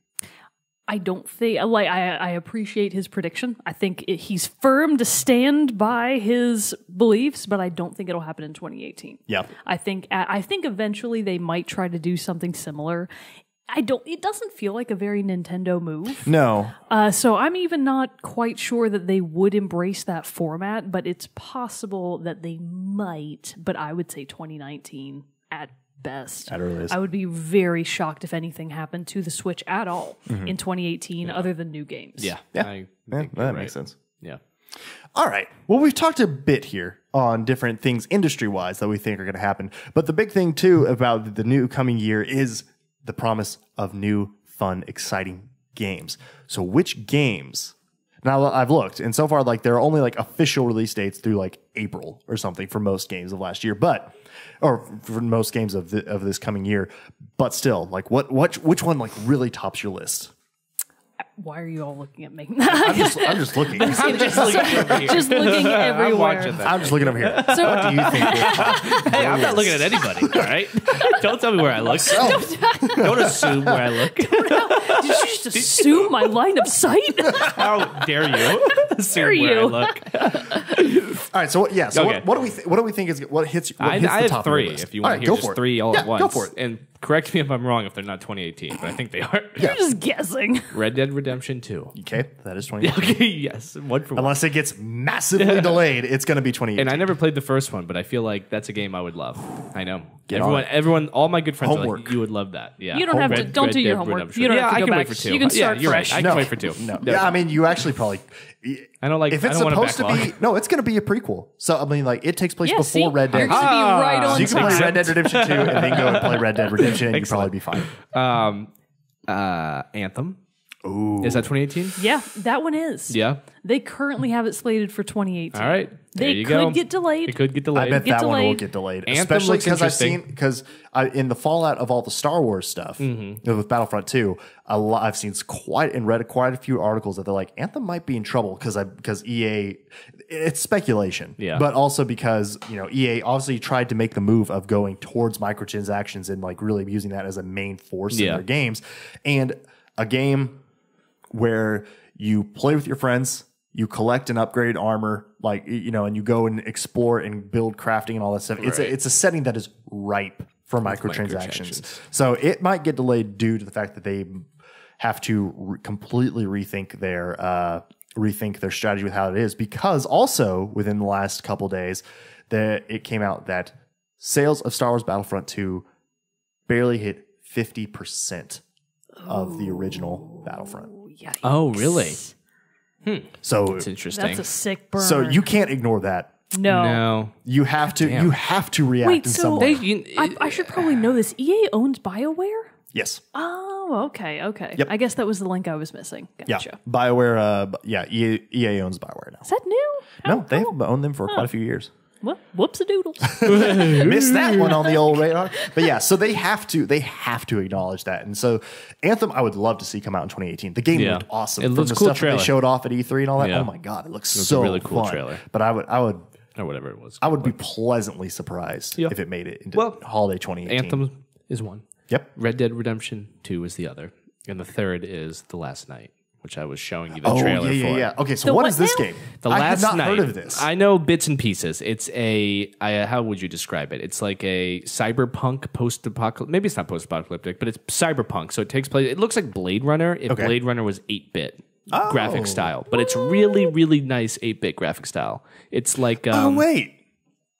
I don't think, like, I appreciate his prediction. I think he's firm to stand by his beliefs, but I don't think it'll happen in 2018. Yeah. I think eventually they might try to do something similar. It doesn't feel like a very Nintendo move. No. So I'm even not quite sure that they would embrace that format, but it's possible that they might, but I would say 2019 at best. At earliest. I would be very shocked if anything happened to the Switch at all in 2018 other than new games. Yeah. Yeah. That makes sense. Yeah. All right. Well, we've talked a bit here on different things industry-wise that we think are going to happen. But the big thing, too, about the new coming year is the promise of new, fun, exciting games. So which games... Now, I've looked, and so far, like, there are only, like, official release dates through, like, April or something for most games of last year. Or for most games of this coming year. But still, like, which one, like, really tops your list? Why are you all looking at me? I'm just looking. I'm just looking over here. Just looking I'm everywhere. watching that. I'm just looking over here. So what do you think? Hey, I'm not looking at anybody, all right? Don't tell me where I look. Don't assume where I look. Did you just assume my line of sight? How dare you assume where I look? All right, so yeah, so Okay. what do we think is what hits? What hits I the top have of your three. list? If you All want right, to go hear for just it. three all at Yeah, once. go for it. And correct me if I'm wrong if they're not 2018, but I think they are. You're just guessing. Red Dead Redemption 2. Okay, that is 20. Okay, yes. One for one. Unless it gets massively delayed, it's going to be 20. And I never played the first one, but I feel like that's a game I would love. I know. Get on it. Everyone, all my good friends are Homework. like, you would love that. Yeah. You don't have to. Red- Don't Red do your Dead homework. Redemption. You don't Yeah, have to I go can back. wait for 2. You can start yeah, you're fresh. right. I can wait for 2. No. Yeah, I mean, you actually probably. I don't like. If it's I don't want supposed to be, no, it's going to be a prequel. So I mean, like, it takes place Yeah, before see? Red Dead. You're going to be right So on you can play time. Red Dead Redemption 2 and then go and play Red Dead Redemption, and you'd probably be fine. Anthem. Ooh. Is that 2018? Yeah, that one is. Yeah. They currently have it slated for 2018. All right. There They you could go. get delayed. It could get I delayed. bet Get that one will delayed. get delayed, Anthem especially looks because I've interesting. seen in the fallout of all the Star Wars stuff with Battlefront 2, I've seen read quite a few articles that they're like Anthem might be in trouble because EA, it's speculation, Yeah. but also because EA obviously tried to make the move of going towards microtransactions and like really using that as a main force in Yeah. their games, and a game where you play with your friends, you collect and upgrade armor, like and you go and explore and build crafting and all that stuff. Right. It's a setting that is ripe for microtransactions. So it might get delayed due to the fact that they have to completely rethink their strategy with how it is. Because also within the last couple days, it came out that sales of Star Wars Battlefront 2 barely hit 50% of the original Battlefront. Yikes. Oh, really? So It's interesting. That's a sick burn. So you can't ignore that. No. You have to. You have to react Wait, in so some way. I should probably know this. EA owns BioWare? Yes. Oh, okay. Yep. I guess that was the link I was missing. Yeah. Gotcha. BioWare. EA owns BioWare now. Is that new? No, they've owned them for quite a few years. Well, whoops-a-doodles. Missed that one on the old radar. But yeah, so they have to acknowledge that. And so Anthem, I would love to see come out in 2018. The game looked awesome. It looks the cool stuff that trailer. they showed off at E3 and all that. Yeah. Oh my god, it looks was a so really cool fun. trailer. But I would or whatever it was. I would be pleasantly surprised if it made it into holiday 2018. Anthem is one. Yep. Red Dead Redemption 2 is the other. And the third is The Last Night, which I was showing you the trailer for. Yeah. Okay, so The what what is this now? game? The I Last have not Night. heard of this. I know bits and pieces. It's how would you describe it? It's like a cyberpunk post-apocalyptic. Maybe it's not post-apocalyptic, but it's cyberpunk. So it takes place. It looks like Blade Runner if Blade Runner was 8-bit graphic style, but it's really, really nice 8-bit graphic style. It's like wait.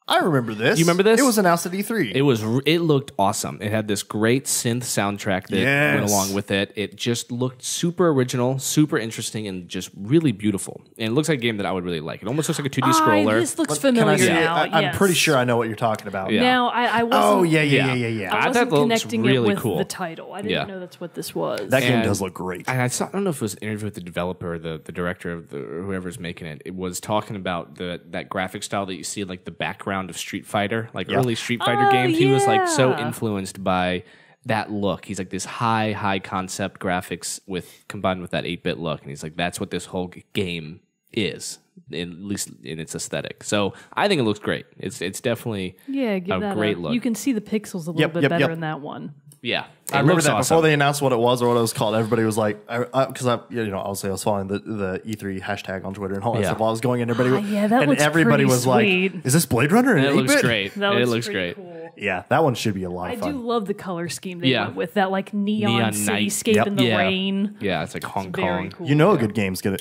I remember this. You remember this? It was announced at E3. It looked awesome. It had this great synth soundtrack that went along with it. It just looked super original, super interesting, and just really beautiful. And it looks like a game that I would really like. It almost looks like a 2D scroller. This looks Can I familiar see it? now. I'm yes. pretty sure I know what you're talking about. Yeah. Now, I wasn't... Oh, yeah. I That wasn't looks connecting really it with cool. the title. I didn't know that's what this was. That game And does look great. And I don't know if it was an interview with the developer or the director of or whoever's making it. It was talking about that graphic style that you see like the background of Street Fighter, like early Street Fighter games. He was like so influenced by that look. He's like this high concept graphics combined with that 8-bit look, and he's like, that's what this whole game is, at least in its aesthetic. So I think it looks great. It's definitely give a that great look. You can see the pixels a little bit better in that one. Yeah, I remember looks that awesome. before they announced what it was or what it was called. Everybody was like, because I was following the E3 hashtag on Twitter and all that stuff while I was going in. Everybody was sweet. like, "Is this Blade Runner?" And it 8-bit? looks great. That It looks great. Cool. Yeah, that one should be a lot I of fun. do love the color scheme they went with. That like neon night. cityscape in the rain. Yeah, it's like Hong Very Kong. cool. You know, a game's gonna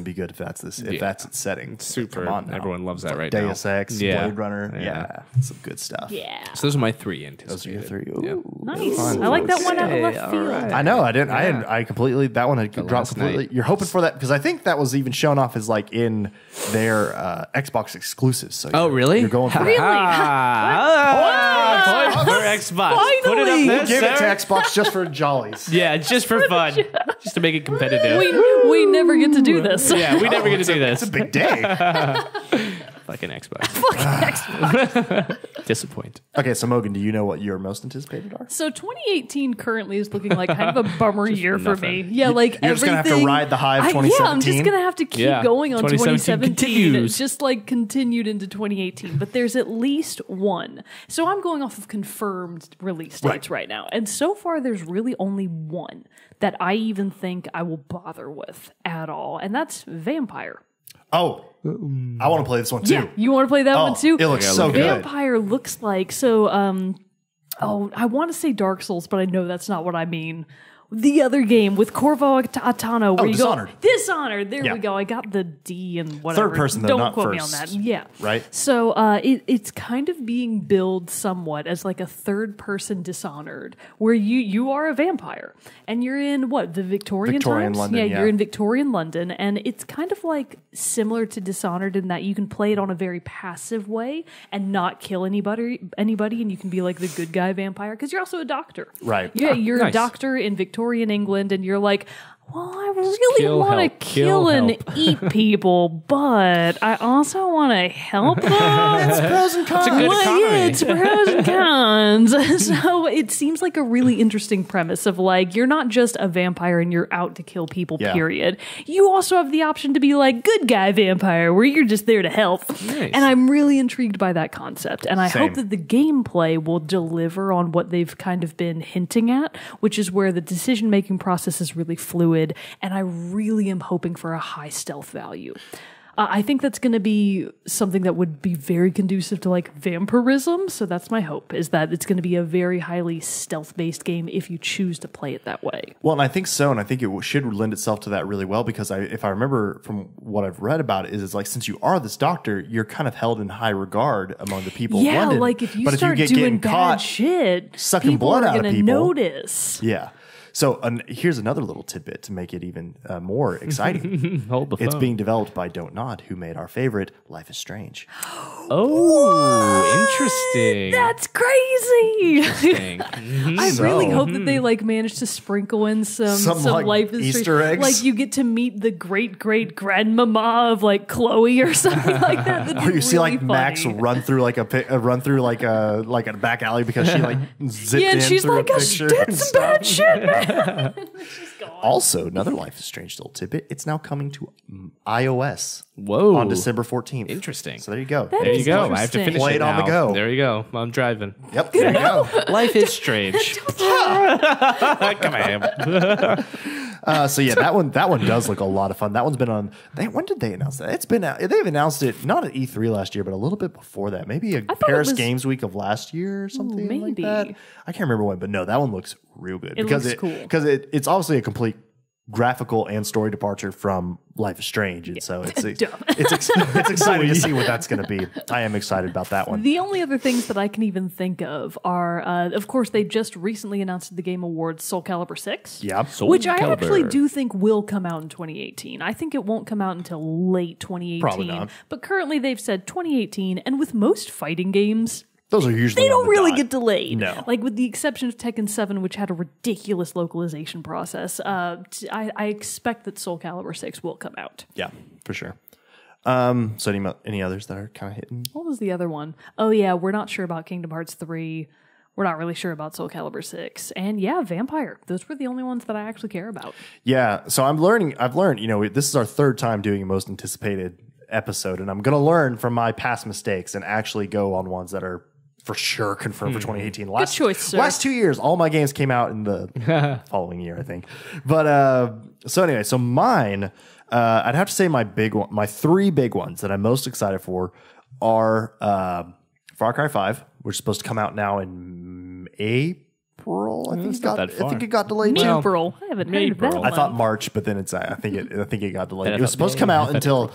be good if that's its setting. Super. Come on now. Everyone loves that right now. Deus Ex, Yeah. Blade Runner, Yeah. some good stuff. Yeah. So those are my three Those are your anticipated. three. Yeah. Ooh. Nice. Fun. I like that one out of left field. I know. I didn't. I completely. That one had dropped Last completely. Night. You're hoping for that because I think that was even shown off as like in their Xbox exclusives. So Oh, really? You're going for Really? Ah, point for Xbox. Put it Finally. up there, Give it to sir. Xbox just for jollies. Yeah, just for fun. Just to make it competitive. We never get to do this. Yeah, we never get to do It's this. a big day. Fucking Xbox. Xbox. Disappoint. Okay, so Mogan, do you know what your most anticipated are? So 2018 currently is looking like kind of a bummer year for me. nothing. Yeah, like You're just gonna have to everything- ride the high of Yeah, I'm just 2017? gonna have to keep Yeah, going on 2017 2017. continues. It's just like continued into 2018, but there's at least one. So I'm going off of confirmed release dates right now, and so far there's really only one that I even think I will bother with at all, and that's Vampire. Oh, I want to play this one too. Yeah, you want to play that one too? It looks so good. Vampire looks like I want to say Dark Souls, but I know that's not what I mean. The other game with Corvo Atano, where you Dishonored. go Dishonored. There Yeah. we go. I got the D and whatever. Third person, though, Don't not quote me first. on that. Yeah, Right? So it's kind of being billed somewhat as like a third person Dishonored, where you are a vampire and you're in the Victorian times? London, yeah. You're in Victorian London, and it's kind of like similar to Dishonored in that you can play it on a very passive way and not kill anybody, and you can be like the good guy vampire because you're also a doctor. Right. Yeah, you're a nice. doctor in Victorian England, and you're like, well, I really kill, want to help, kill and help. eat people, but I also want to help them. It's pros and cons. It's a good Well, economy. yeah, it's pros and cons. So it seems like a really interesting premise of like, you're not just a vampire and you're out to kill people, Yeah. period. You also have the option to be like good guy vampire where you're just there to help. Nice. And I'm really intrigued by that concept. And I Same. hope that the gameplay will deliver on what they've kind of been hinting at, which is where the decision-making process is really fluid. And I really am hoping for a high stealth value. I think that's going to be something that would be very conducive to like vampirism. So that's my hope, is that it's going to be a very highly stealth-based game if you choose to play it that way. Well, and I think so, and I think it should lend itself to that really well because if I remember from what I've read about it, is like since you are this doctor, you're kind of held in high regard among the people of Yeah, London. like if you But start get doing getting bad caught, shit, sucking people blood are out of gonna people. notice. Yeah. So here's another little tidbit to make it even more exciting. Hold the phone. It's being developed by Don't Nod, who made our favorite Life is Strange. Oh, interesting. That's crazy. Interesting. I really hope that they like manage to sprinkle in some like, Life is Easter Strange. eggs. Like you get to meet the great grandmama of like Chloe or something like that. That'd Or you be see like really Max funny. run through like a back alley because she like zipped Yeah, in and she's through like, a I picture. did some bad shit, man. She's gone. Also, another Life is Strange little tidbit. It's now coming to iOS Whoa. on December 14th. Interesting. So there you go. There you go. I have to Interesting. finish Play it it on the now. go. There you go. I'm driving. Yep, there you go. Life is strange. Come on. So yeah, that one does look a lot of fun. That one's been on. When did they announce that? It's been out. They've announced it not at E3 last year, but a little bit before that. Maybe a thought Paris it was- Games Week of last year or something like maybe. that. I can't remember when, but no, that one looks real good It looks cool. because it's obviously a complete graphical and story departure from Life is Strange, and so it's exciting to see what that's going to be. I am excited about that one. The only other things that I can even think of are, of course, they just recently announced at the Game Awards Soul Calibur 6. Yeah. Which I Calibur. actually do think will come out in 2018. I think it won't come out until late 2018. Probably not. But currently they've said 2018, and with most fighting games, Those are usually they don't on the really dot. get delayed. No. Like with the exception of Tekken 7, which had a ridiculous localization process, I expect that Soul Calibur 6 will come out. Yeah, for sure. So any others that are kind of hitting? What was the other one? Oh yeah, we're not sure about Kingdom Hearts 3. We're not really sure about Soul Calibur 6. And yeah, Vampire. Those were the only ones that I actually care about. Yeah, so I've learned, this is our third time doing a most anticipated episode, and I'm going to learn from my past mistakes and actually go on ones that are for sure confirmed for 2018. Good choice, sir. Last 2 years, all my games came out in the following year, I think. But so anyway, so mine, I'd have to say my three big ones that I'm most excited for are Far Cry 5, which is supposed to come out now in April. I think not that far. it got delayed too. April. I haven't heard of that April. one. I thought March, but then I think it got delayed. I It was thought supposed to come out until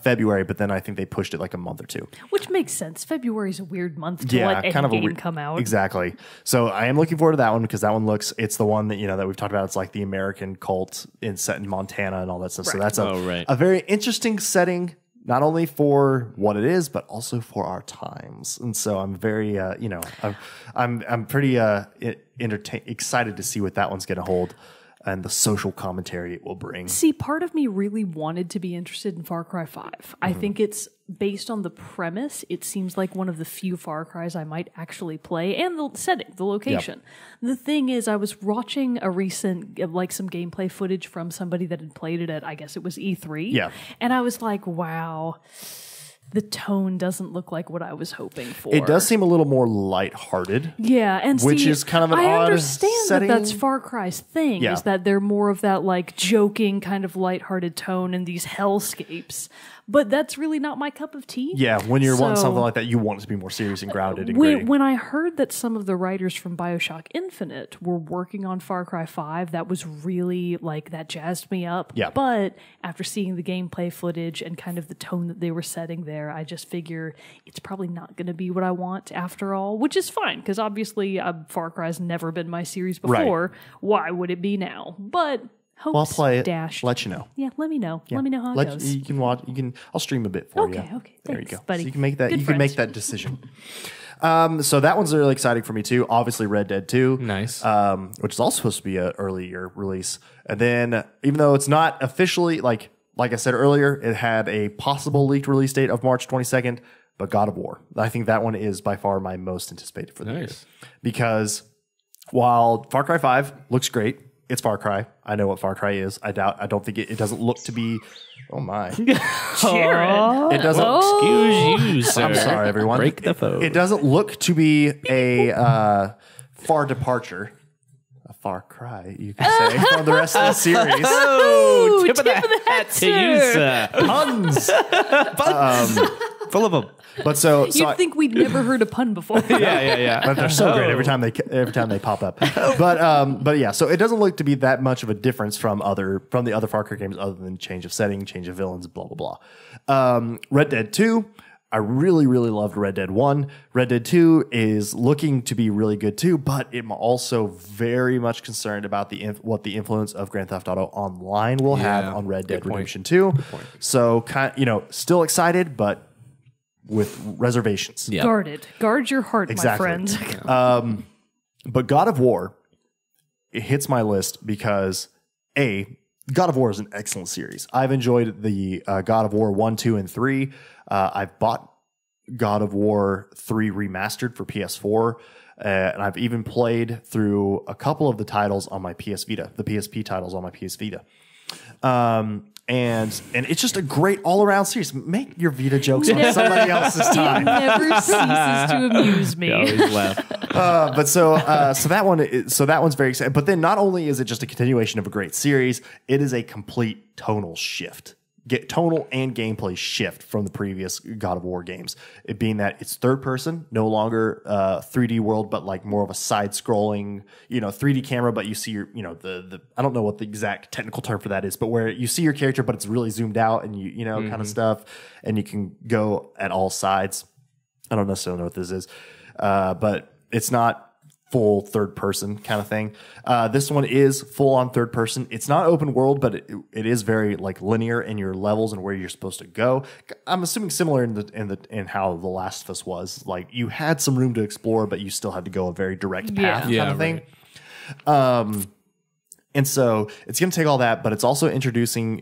February, but then I think they pushed it like a month or two. Which makes sense. February's a weird month to let any game come out. Exactly. So I am looking forward to that one because that one it's the one that that we've talked about. It's like the American cult set in Montana and all that stuff. So that's a very interesting setting. Not only for what it is, but also for our times, and so I'm very, I'm pretty excited to see what that one's going to hold, and the social commentary it will bring. See, part of me really wanted to be interested in Far Cry 5. I think it's based on the premise. It seems like one of the few Far Cries I might actually play, and the setting, the location. The thing is, I was watching a recent, some gameplay footage from somebody that had played it at, I guess it was E3. Yeah. And I was like, wow, the tone doesn't look like what I was hoping for. It does seem a little more lighthearted. Yeah, and Which see, is kind of an I odd understand setting. that that's Far Cry's thing, Yeah. is that they're more of that like joking kind of lighthearted tone in these hellscapes. But that's really not my cup of tea. Yeah, when you're wanting So- something like that, you want it to be more serious and grounded and gritty. When I heard that some of the writers from BioShock Infinite were working on Far Cry 5, that was really, that jazzed me up. Yeah. But after seeing the gameplay footage and kind of the tone that they were setting there, I just figure it's probably not going to be what I want after all, which is fine, because obviously Far Cry's never been my series before. Why would it be now? But hopes I'll play it. dashed. Let you know. Yeah, let me know. Let me know how it goes. You can watch. I'll stream a bit for you. Okay, There thanks, you go. buddy. So you can make that. Good you can make friend. that decision. So that one's really exciting for me too. Obviously, Red Dead 2. Nice. Which is also supposed to be an early year release. And then, even though it's not officially like I said earlier, it had a possible leaked release date of March 22nd. But God of War, I think that one is by far my most anticipated for the year, because while Far Cry 5 looks great, it's Far Cry. I know what Far Cry is. I don't think it doesn't look to be. Oh my! Jerrett. It doesn't. Excuse you, sir. I'm sorry, everyone. Break the phone. It doesn't look to be a far departure. A far cry, you could say, from the rest of the series. Oh, Tip of the hat, to you, sir. Puns. Full of them. But so You'd think we'd never heard a pun before. Yeah. but they're so great every time they pop up. But yeah, so it doesn't look to be that much of a difference from the other Far Cry games, other than change of setting, change of villains, blah blah blah. Red Dead 2. I really, really loved Red Dead 1. Red Dead 2 is looking to be really good too, but I'm also very much concerned about what the influence of Grand Theft Auto Online will have on Red Dead Redemption 2. So, still excited, but with reservations. Yeah. Guard your heart, Exactly. my friend. But God of War, it hits my list because God of War is an excellent series. I've enjoyed the God of War 1, 2, and 3. I've bought God of War 3 Remastered for PS4, and I've even played through a couple of the titles on my PS Vita, the PSP titles on my PS Vita. And it's just a great all-around series. Make your Vita jokes on somebody else's time. It never ceases to amuse me. Always laugh. But so that one's very exciting. But then not only is it just a continuation of a great series, it is a complete tonal shift. Tonal and gameplay shift from the previous God of War games. It being that it's third person, no longer 3D world, but like more of a side-scrolling, 3D camera. But you see your, the I don't know what the exact technical term for that is, but where you see your character, but it's really zoomed out and kind of stuff, and you can go at all sides. I don't necessarily know what this is, but it's not full third person kind of thing. This one is full on third person. It's not open world, but it is very like linear in your levels and where you're supposed to go. I'm assuming similar in how The Last of Us was. Like you had some room to explore, but you still had to go a very direct path kind of thing. And so it's going to take all that, but it's also introducing,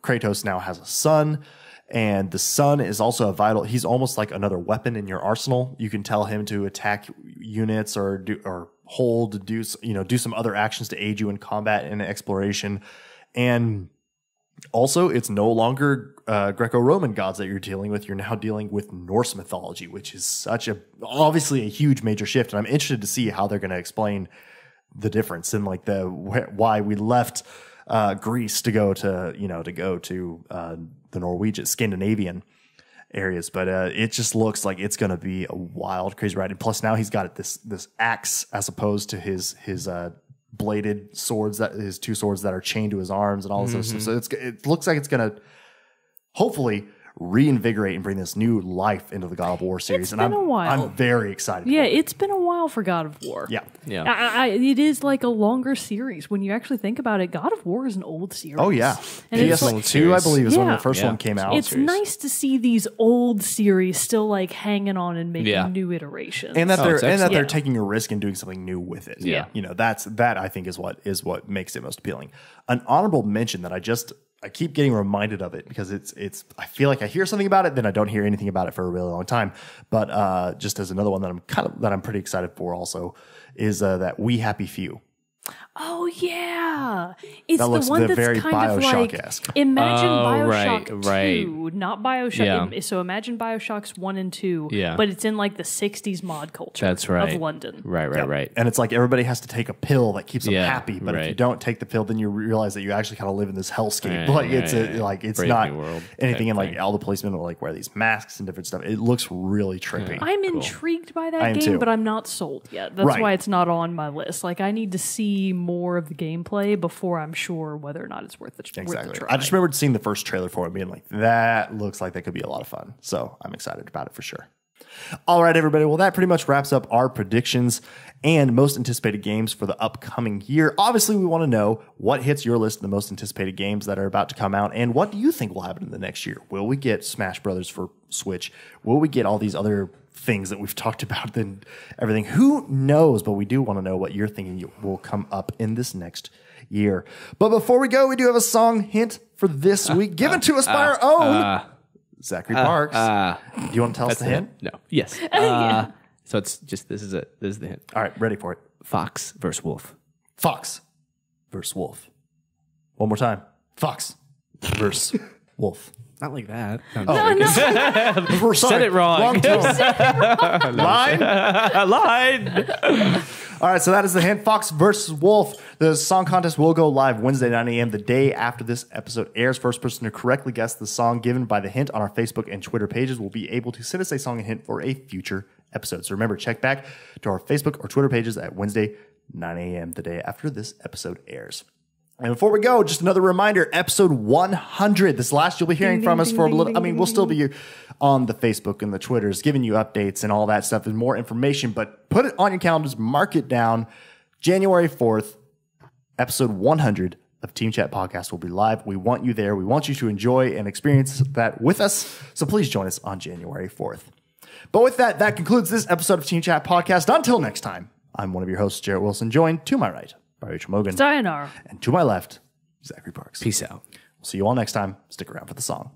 Kratos now has a son. And the son is also he's almost like another weapon in your arsenal. You can tell him to attack units or do some other actions to aid you in combat and exploration. And also, it's no longer Greco-Roman gods that you're dealing with. You're now dealing with Norse mythology, which is obviously a huge major shift. And I'm interested to see how they're going to explain the difference and like why we left Greece to go to the Norwegian, Scandinavian areas, but it just looks like it's going to be a wild, crazy ride. And plus, now he's got this axe as opposed to his bladed swords, his two swords that are chained to his arms and all this stuff. So it looks like it's going to hopefully reinvigorate and bring this new life into the God of War series. It's been a while. I'm very excited. Yeah, it's been a while for God of War. Yeah. It is like a longer series. When you actually think about it, God of War is an old series. Oh, yeah. And it's PS2, I believe, is when the first one came out. It's nice to see these old series still like hanging on and making new iterations. And that they're taking a risk and doing something new with it. Yeah. That I think is what makes it most appealing. An honorable mention that I keep getting reminded of it because it's I feel like I hear something about it, then I don't hear anything about it for a really long time. But just as another one that I'm pretty excited for also is that We Happy Few. Oh yeah, it's That the looks one that's very kind of like BioShock-esque. imagine BioShock right. 2, not BioShock. Yeah. So imagine BioShocks 1 and 2, but it's in like the 60s mod culture of London. Right. And it's like everybody has to take a pill that keeps them happy, but if you don't take the pill, then you realize that you actually kind of live in this hellscape. It's Brave not New World anything, and like thing. all the policemen will like wear these masks and different stuff. It looks really trippy. I'm intrigued by I that am game, too. but I'm not sold yet. That's Right. why it's not on my list. Like I need to see more of the gameplay before I'm sure whether or not it's worth the Exactly. try. I just remembered seeing the first trailer for it, being like, that looks like that could be a lot of fun. So I'm excited about it for sure. All right, everybody. Well, that pretty much wraps up our predictions and most anticipated games for the upcoming year. Obviously, we want to know what hits your list of the most anticipated games that are about to come out, and what do you think will happen in the next year? Will we get Smash Brothers for Switch? Will we get all these other things that we've talked about and everything? Who knows? But we do want to know what you're thinking will come up in this next year. But before we go, we do have a song hint for this week, given to us by our own Zachary Parks. Do you want to tell us the hint? No. Yes. So it's just this is the hint. All right, ready for it. Fox versus wolf. Fox versus wolf. One more time. Fox versus wolf. Not like that. We're sorry. Said it wrong. Wrong tone. Line. Line. All right, so that is the hint. Fox versus Wolf. The song contest will go live Wednesday, 9 a.m., the day after this episode airs. First person to correctly guess the song given by the hint on our Facebook and Twitter pages will be able to send us a song and hint for a future episode. So remember, check back to our Facebook or Twitter pages at Wednesday, 9 a.m., the day after this episode airs. And before we go, just another reminder, episode 100. This last you'll be hearing from us for a little. I mean, we'll still be on the Facebook and the Twitters, giving you updates and all that stuff and more information. But put it on your calendars, mark it down. January 4th, episode 100 of Team Chat Podcast will be live. We want you there. We want you to enjoy and experience that with us. So please join us on January 4th. But with that, that concludes this episode of Team Chat Podcast. Until next time, I'm one of your hosts, Jerrett Wilson, joined to my right by Rachel Mogan. Sayonara. And to my left, Zachary Parks. Peace out. We'll see you all next time. Stick around for the song.